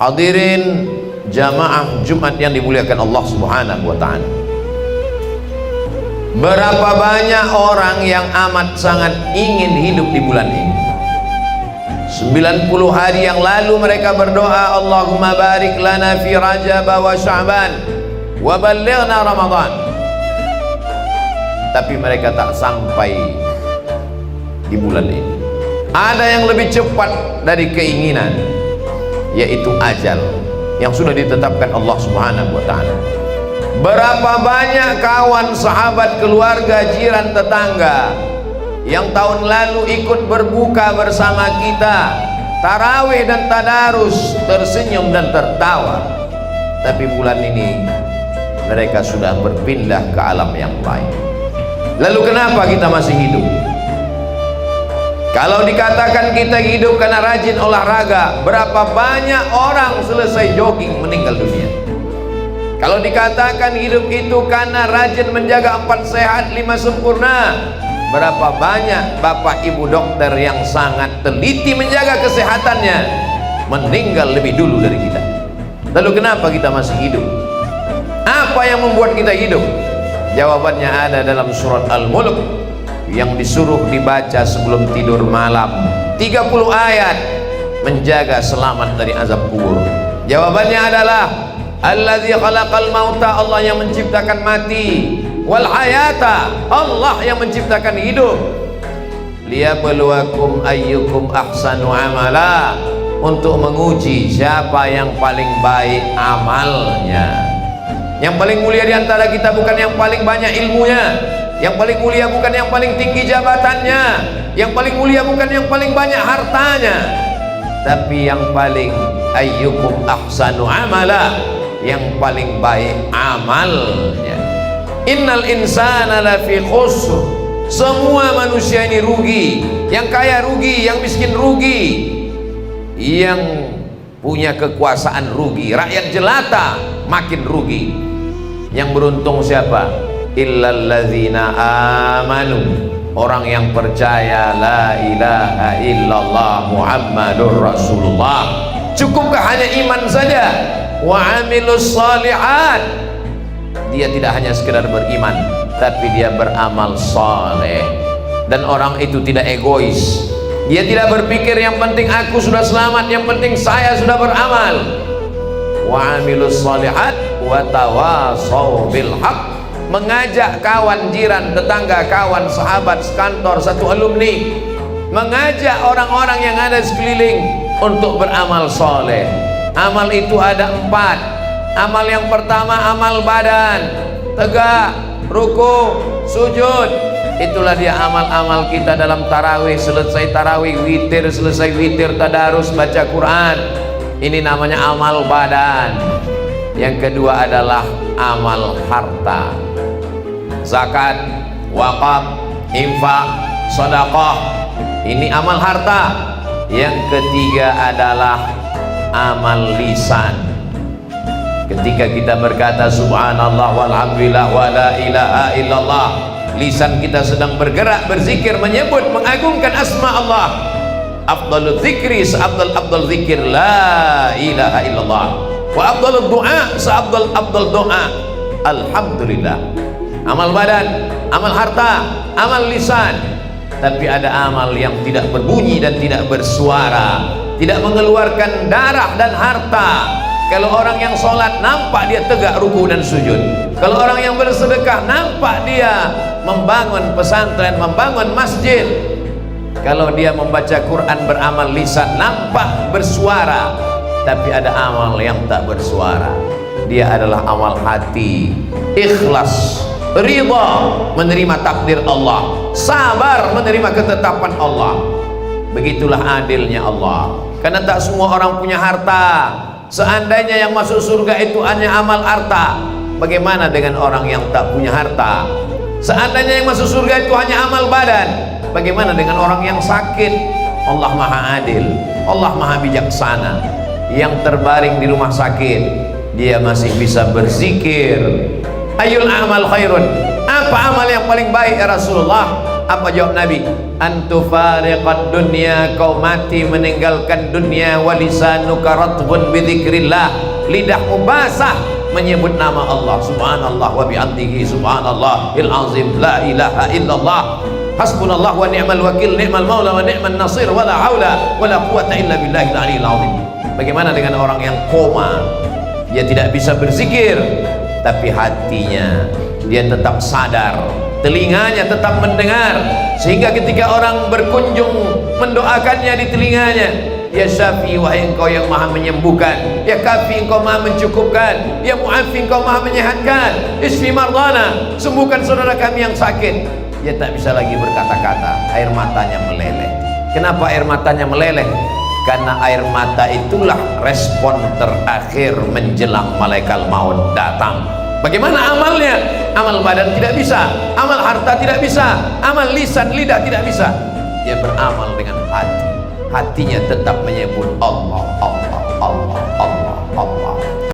Hadirin jamaah Jumat yang dimuliakan Allah Subhanahu wa ta'ala, berapa banyak orang yang amat sangat ingin hidup di bulan ini. 90 hari yang lalu mereka berdoa, Allahumma barik lana fi Rajab wa Sya'ban wa ballighna Ramadan. Tapi mereka tak sampai di bulan ini. Ada yang lebih cepat dari keinginan, yaitu ajal yang sudah ditetapkan Allah Subhanahu wa ta'ala. Berapa banyak kawan, sahabat, keluarga, jiran, tetangga yang tahun lalu ikut berbuka bersama kita, tarawih dan tadarus, tersenyum dan tertawa, tapi bulan ini mereka sudah berpindah ke alam yang lain. Lalu kenapa kita masih hidup? Kalau dikatakan kita hidup karena rajin olahraga, berapa banyak orang selesai jogging meninggal dunia? Kalau dikatakan hidup itu karena rajin menjaga 4 sehat 5 sempurna, berapa banyak bapak ibu dokter yang sangat teliti menjaga kesehatannya meninggal lebih dulu dari kita. Lalu kenapa kita masih hidup? Apa yang membuat kita hidup? Jawabannya ada dalam surat Al-Mulk yang disuruh dibaca sebelum tidur malam, 30 ayat menjaga selamat dari azab kubur. Jawabannya adalah Allazi khalaqal mauta, Allah yang menciptakan mati, wal hayata, Allah yang menciptakan hidup, liyabluwakum ayyukum ahsanu amala, untuk menguji siapa yang paling baik amalnya. Yang paling mulia di antara kita bukan yang paling banyak ilmunya, yang paling mulia bukan yang paling tinggi jabatannya, yang paling mulia bukan yang paling banyak hartanya, tapi yang paling ayyukum ahsanu amala, yang paling baik amalnya. Innal insana lafi khusr, semua manusia ini rugi. Yang kaya rugi, yang miskin rugi, yang punya kekuasaan rugi, rakyat jelata makin rugi. Yang beruntung siapa? Illalladzina amanu, orang yang percaya la ilaha illallah Muhammadur Rasulullah. Cukupkah hanya iman saja? Wa amilus shalihat, dia tidak hanya sekedar beriman, tapi dia beramal saleh. Dan orang itu tidak egois, dia tidak berpikir yang penting aku sudah selamat, yang penting saya sudah beramal. Wa amilus shalihat wa tawassaw bil haq, mengajak kawan, jiran, tetangga, kawan, sahabat, sekantor, satu alumni, mengajak orang-orang yang ada sekeliling untuk beramal soleh. Amal itu ada 4. Amal yang pertama amal badan, tegak, ruku, sujud. Itulah dia amal-amal kita dalam tarawih. Selesai tarawih, witir, selesai witir, tadarus, baca Quran. Ini namanya amal badan. Yang kedua adalah amal harta, zakat, wakaf, infak, sedekah. Ini amal harta. Yang ketiga adalah amal lisan. Ketika kita berkata subhanallah walhamdulillah wa la ilaha illallah, lisan kita sedang bergerak, berzikir, menyebut, mengagungkan asma Allah. Afdalul zikri, seafdal zikir la ilaha illallah, wa afdalud du'a, seafdal doa alhamdulillah. Amal badan, amal harta, amal lisan. Tapi ada amal yang tidak berbunyi dan tidak bersuara, tidak mengeluarkan darah dan harta. Kalau orang yang sholat nampak dia tegak ruku dan sujud. Kalau orang yang bersedekah nampak dia membangun pesantren, membangun masjid. Kalau dia membaca Quran beramal lisan nampak bersuara. Tapi ada amal yang tak bersuara, dia adalah amal hati, ikhlas, ridha menerima takdir Allah, sabar menerima ketetapan Allah. Begitulah adilnya Allah. Karena tak semua orang punya harta. Seandainya yang masuk surga itu hanya amal harta, bagaimana dengan orang yang tak punya harta? Seandainya yang masuk surga itu hanya amal badan, bagaimana dengan orang yang sakit? Allah maha adil, Allah maha bijaksana. Yang terbaring di rumah sakit, dia masih bisa berzikir. Ayul amal khairun, apa amal yang paling baik ya Rasulullah? Apa jawab Nabi? Antufariqad dunya, kau mati meninggalkan dunia, walisanuka ratbun bidzikrillah, lidahmu basah menyebut nama Allah. Subhanallah wa bihamdihi, subhanallahil azim, la ilaha illallah, hasbunallah wa ni'mal wakil, ni'mal maula wa ni'man nasir, wala haula wala quwata illa billahil aliyil azim. Bagaimana dengan orang yang koma? Dia tidak bisa berzikir, tapi hatinya dia tetap sadar, telinganya tetap mendengar, sehingga ketika orang berkunjung mendoakannya di telinganya, ya Syafi, wahai engkau yang maha menyembuhkan, ya Kafi, engkau maha mencukupkan, ya Mu'afi, engkau maha menyehatkan, isfi mardana, sembuhkan saudara kami yang sakit. Dia tak bisa lagi berkata-kata, air matanya meleleh. Kenapa air matanya meleleh? Karena air mata itulah respon terakhir menjelang malaikat maut datang. Bagaimana amalnya? Amal badan tidak bisa, amal harta tidak bisa, amal lisan lidah tidak bisa. Dia beramal dengan hati, hatinya tetap menyebut Allah, Allah, Allah.